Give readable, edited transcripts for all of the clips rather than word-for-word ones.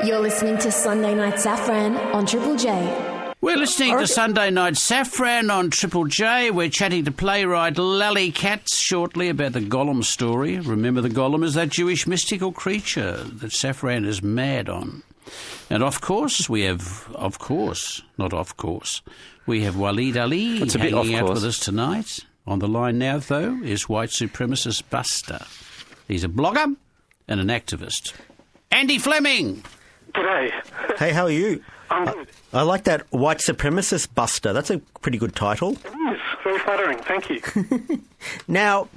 You're listening to Sunday Night Saffron on Triple J. We're listening to Sunday Night Saffron on Triple J. We're chatting to playwright Lally Katz shortly about the Golem story. Remember, the Golem is that Jewish mystical creature that Saffron is mad on. And of course, we have Waleed Ali hanging out with us tonight. On the line now, though, is white supremacist Buster. He's a blogger and an activist. Andy Fleming! G'day. Hey, how are you? I'm good. I like that, white supremacist Buster. That's a pretty good title. It is. Very flattering. Thank you. Now,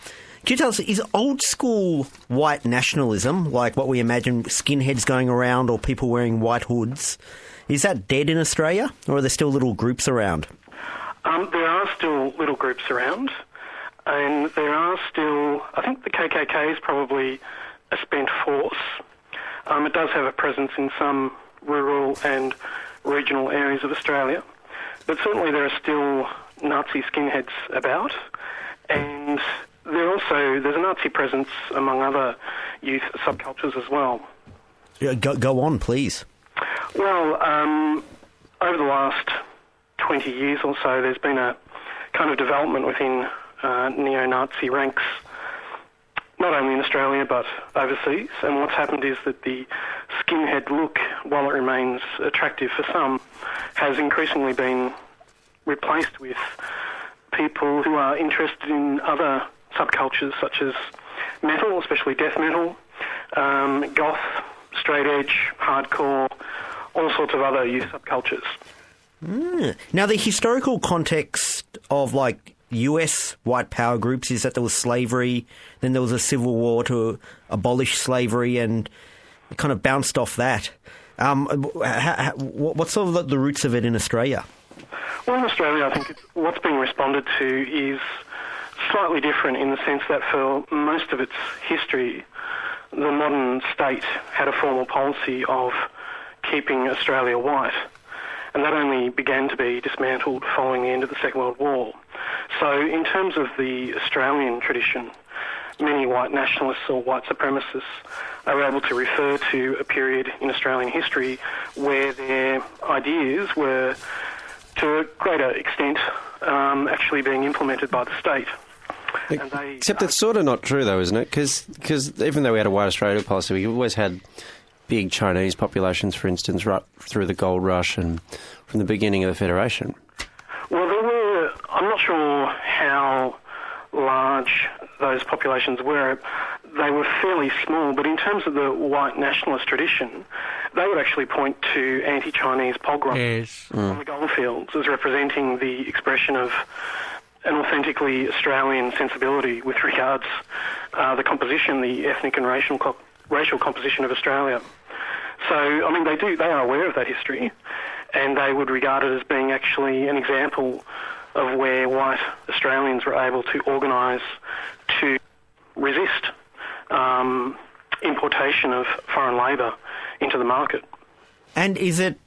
can you tell us, is old school white nationalism, like what we imagine skinheads going around or people wearing white hoods, is that dead in Australia, or are there still little groups around? There are still little groups around, and there are still, I think the KKK is probably a spent force. It does have a presence in some rural and regional areas of Australia, but certainly there are still Nazi skinheads about, and there's a Nazi presence among other youth subcultures as well. Yeah, go on, please. Well, over the last 20 years or so, there's been a kind of development within neo-Nazi ranks, not only in Australia but overseas. And what's happened is that the skinhead look, while it remains attractive for some, has increasingly been replaced with people who are interested in other subcultures such as metal, especially death metal, goth, straight edge, hardcore, all sorts of other youth subcultures. Now, the historical context of, like, US white power groups is that there was slavery, then there was a civil war to abolish slavery, and it kind of bounced off that. What's sort of the roots of it in Australia? Well, in Australia, I think what's being responded to is slightly different in the sense that for most of its history, the modern state had a formal policy of keeping Australia white, and that only began to be dismantled following the end of the Second World War. So in terms of the Australian tradition, many white nationalists or white supremacists are able to refer to a period in Australian history where their ideas were, to a greater extent, actually being implemented by the state. Except it's sort of not true, though, isn't it? Because even though we had a white Australia policy, we always had big Chinese populations, for instance, right through the gold rush and from the beginning of the Federation. Well, I'm not sure how large those populations were. They were fairly small, but in terms of the white nationalist tradition, they would actually point to anti-Chinese pogroms on the goldfields as representing the expression of an authentically Australian sensibility with regards the composition, the ethnic and racial composition of Australia. So, I mean, they are aware of that history, and they would regard it as being actually an example of where white Australians were able to organise to resist importation of foreign labour into the market. And is it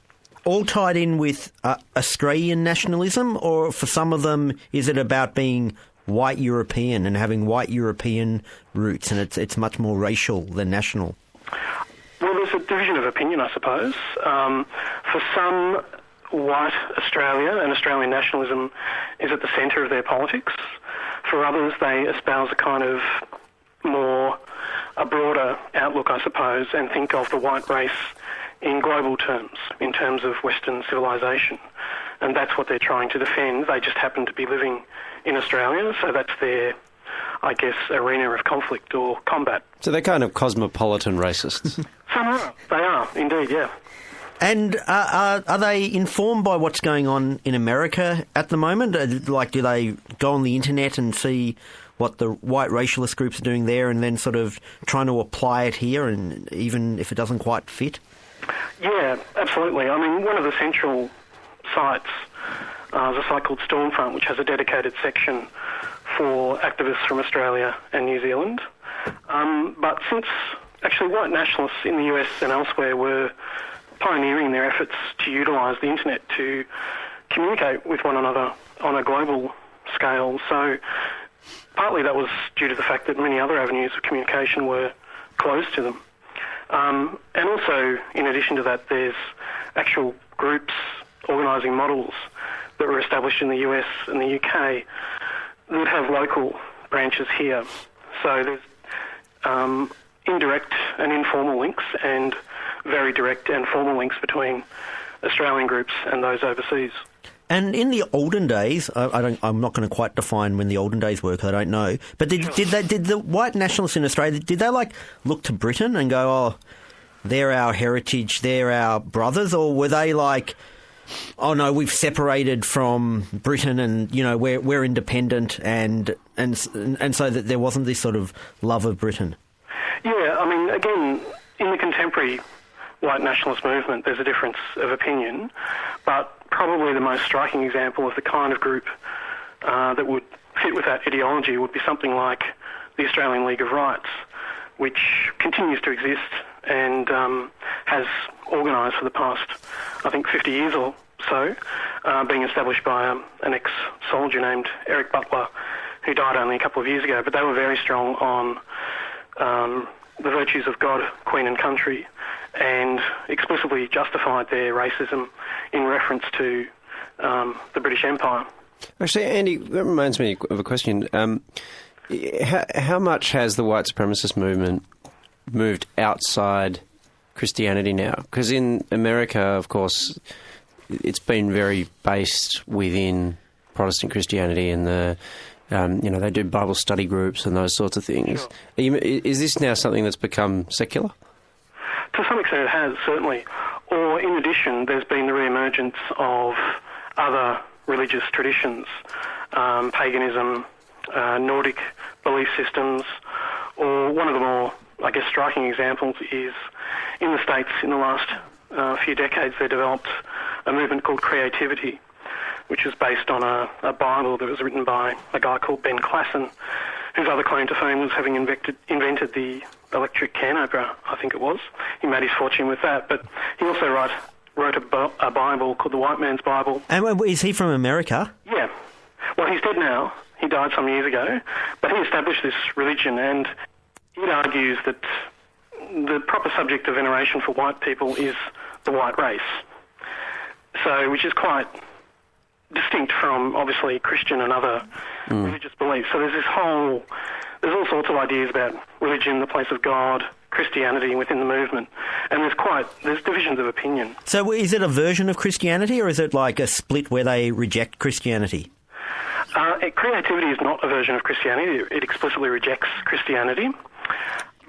all tied in with Australian nationalism, or for some of them is it about being white European and having white European roots, and it's much more racial than national? Well, there's a division of opinion, I suppose. For some, white Australia and Australian nationalism is at the centre of their politics. For others, they espouse a kind of a broader outlook, I suppose, and think of the white race in global terms, in terms of Western civilisation. And that's what they're trying to defend. They just happen to be living in Australia, so that's their, I guess, arena of conflict or combat. So they're kind of cosmopolitan racists. Some are. They are, indeed, yeah. And are they informed by what's going on in America at the moment? Like, do they go on the internet and see what the white racialist groups are doing there and then sort of trying to apply it here, and even if it doesn't quite fit? Yeah, absolutely. I mean, one of the central sites is a site called Stormfront, which has a dedicated section for activists from Australia and New Zealand. But since actually white nationalists in the US and elsewhere were pioneering their efforts to utilise the internet to communicate with one another on a global scale, so partly that was due to the fact that many other avenues of communication were closed to them. And also, in addition to that, there's actual groups, organising models that were established in the US and the UK that have local branches here. So there's indirect and informal links, and very direct and formal links between Australian groups and those overseas. And in the olden days, I'm not going to quite define when the olden days were, 'cause I don't know. But did the white nationalists in Australia, did they look to Britain and go, oh, they're our heritage, they're our brothers, or were they like, oh no, we've separated from Britain and we're independent, and so that there wasn't this sort of love of Britain? Yeah, I mean, again, in the contemporary white nationalist movement, there's a difference of opinion, but probably the most striking example of the kind of group that would fit with that ideology would be something like the Australian League of Rights, which continues to exist and has organised for the past, I think, 50 years or so, being established by an ex-soldier named Eric Butler, who died only a couple of years ago. But they were very strong on the virtues of God, Queen and country, and explicitly justified their racism in reference to the British Empire. Actually, Andy, that reminds me of a question. How much has the white supremacist movement moved outside Christianity now? Because in America, of course, it's been very based within Protestant Christianity, and they do Bible study groups and those sorts of things. Sure. Is this now something that's become secular? To some extent it has, certainly. Or in addition, there's been the re-emergence of other religious traditions, paganism, Nordic belief systems, or one of the more, I guess, striking examples is in the States in the last few decades they developed a movement called creativity, which is based on a Bible that was written by a guy called Ben Klassen, whose other claim to fame was having invented the electric can opener, I think it was. He made his fortune with that, but he also wrote a Bible called the White Man's Bible. And is he from America? Yeah. Well, he's dead now. He died some years ago, but he established this religion, and he argues that the proper subject of veneration for white people is the white race. So, which is quite distinct from, obviously, Christian and other religious beliefs. So there's all sorts of ideas about religion, the place of God, Christianity within the movement, and there's divisions of opinion. So is it a version of Christianity, or is it like a split where they reject Christianity? Creativity is not a version of Christianity. It explicitly rejects Christianity,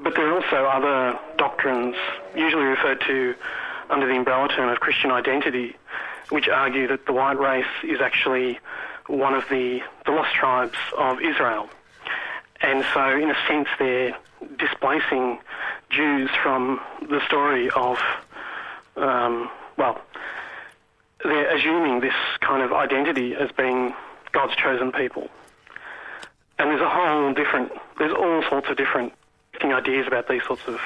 but there are also other doctrines, usually referred to under the umbrella term of Christian identity, which argue that the white race is actually one of the lost tribes of Israel. And so, in a sense, they're displacing Jews from the story of, they're assuming this kind of identity as being God's chosen people. And there's all sorts of different ideas about these sorts of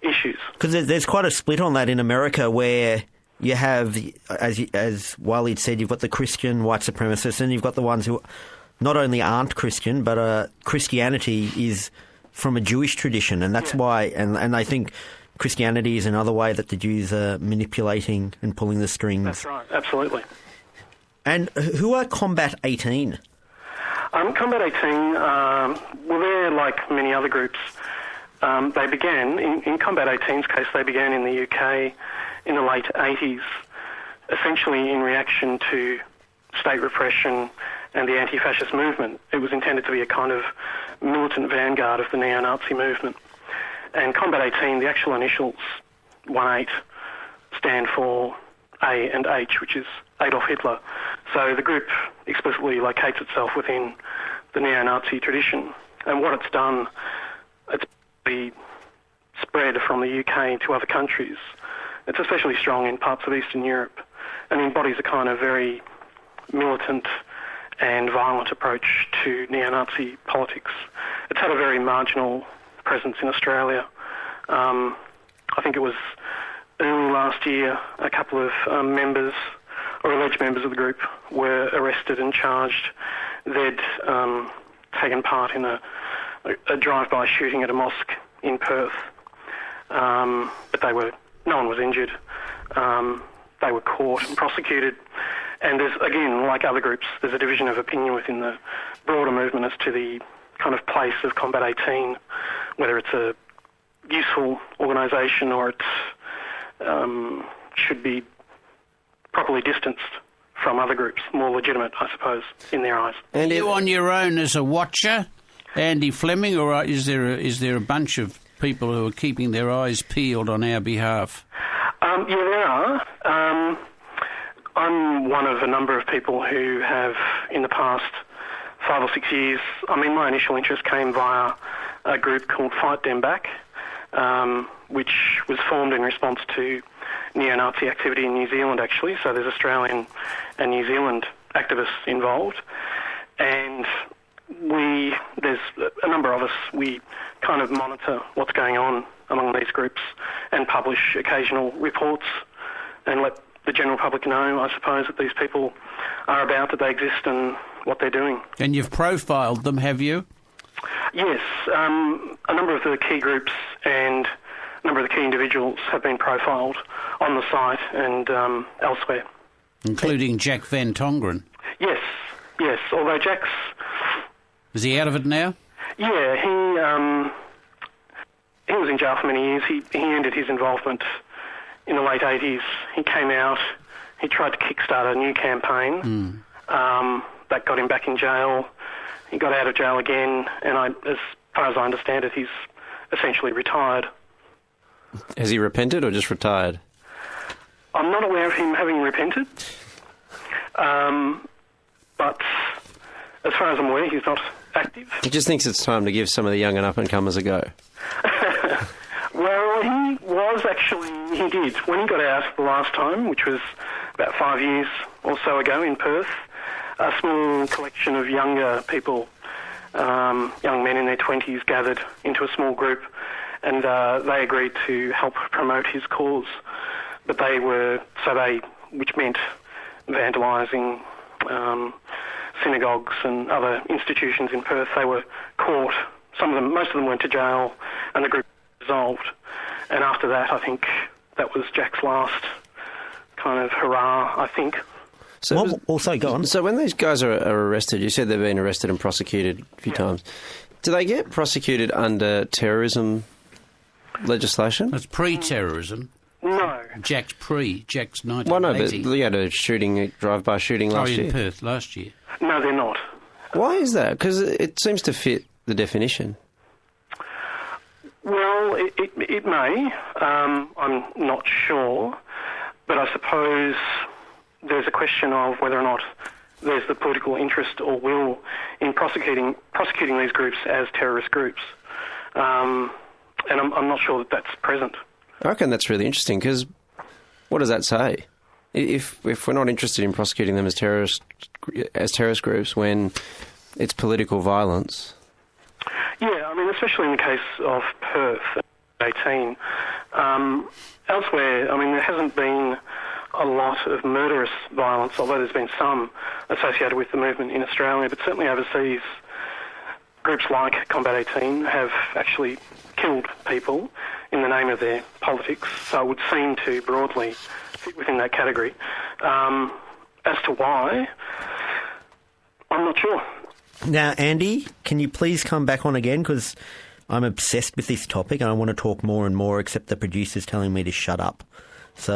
issues. Because there's quite a split on that in America, where you have, as Waleed said, you've got the Christian white supremacists, and you've got the ones who not only aren't Christian, but Christianity is from a Jewish tradition, and that's why, and I think Christianity is another way that the Jews are manipulating and pulling the strings. That's right, absolutely. And who are Combat 18? Combat 18, they're like many other groups. They began, in Combat 18's case, they began in the UK in the late 80s, essentially in reaction to state repression and the anti-fascist movement. It was intended to be a kind of militant vanguard of the neo-Nazi movement. And Combat 18, the actual initials, 1-8, stand for A and H, which is Adolf Hitler. So the group explicitly locates itself within the neo-Nazi tradition. And what it's done, it's spread from the UK to other countries. It's especially strong in parts of Eastern Europe and embodies a kind of very militant and violent approach to neo-Nazi politics. It's had a very marginal presence in Australia. I think it was early last year, a couple of members, or alleged members of the group, were arrested and charged. They'd taken part in a drive-by shooting at a mosque in Perth. but no one was injured. They were caught and prosecuted. And there's, again, like other groups, there's a division of opinion within the broader movement as to the kind of place of Combat 18, whether it's a useful organisation or it should be properly distanced from other groups, more legitimate, I suppose, in their eyes. And are you on your own as a watcher, Andy Fleming, or is there a bunch of people who are keeping their eyes peeled on our behalf? Yeah, there are. I'm one of a number of people who have, in the past 5 or 6 years, my initial interest came via a group called Fight Them Back, which was formed in response to neo-Nazi activity in New Zealand, actually. So there's Australian and New Zealand activists involved. And there's a number of us, we kind of monitor what's going on among these groups and publish occasional reports and let the general public know, I suppose, that these people are about, that they exist and what they're doing. And you've profiled them, have you? Yes. A number of the key groups and a number of the key individuals have been profiled on the site and elsewhere. Including Jack Van Tongeren? Yes. Although Jack's... Is he out of it now? Yeah, he was in jail for many years. He ended his involvement in the late 80s. He came out, he tried to kickstart a new campaign. That got him back in jail. He got out of jail again, and as far as I understand it, he's essentially retired. Has he repented or just retired? I'm not aware of him having repented. But as far as I'm aware, he's not active. He just thinks it's time to give some of the young and up-and-comers a go. Well, he did. When he got out the last time, which was about 5 years or so ago in Perth, a small collection of younger people, young men in their 20s, gathered into a small group, and they agreed to help promote his cause. But which meant vandalising synagogues and other institutions in Perth. They were caught. Most of them went to jail, and the group dissolved. And after that, I think that was Jack's last kind of hurrah, I think. So also, go on. So when these guys are arrested, you said they've been arrested and prosecuted a few times. Do they get prosecuted under terrorism legislation? That's pre-terrorism. No. Jack's 1980. Well, no, but you had a drive-by shooting last year. In Perth last year. No, they're not. Why is that? Because it seems to fit the definition. Well, it may. I'm not sure. But I suppose there's a question of whether or not there's the political interest or will in prosecuting these groups as terrorist groups. And I'm not sure that that's present. I reckon that's really interesting, because what does that say? If we're not interested in prosecuting them as terrorist groups when it's political violence... Yeah, especially in the case of Perth, 18. Elsewhere, there hasn't been a lot of murderous violence, although there's been some associated with the movement in Australia, but certainly overseas, groups like Combat 18 have actually killed people in the name of their politics, so it would seem to broadly fit within that category. As to why, I'm not sure. Now, Andy, can you please come back on again, because I'm obsessed with this topic and I want to talk more and more, except the producer's telling me to shut up. So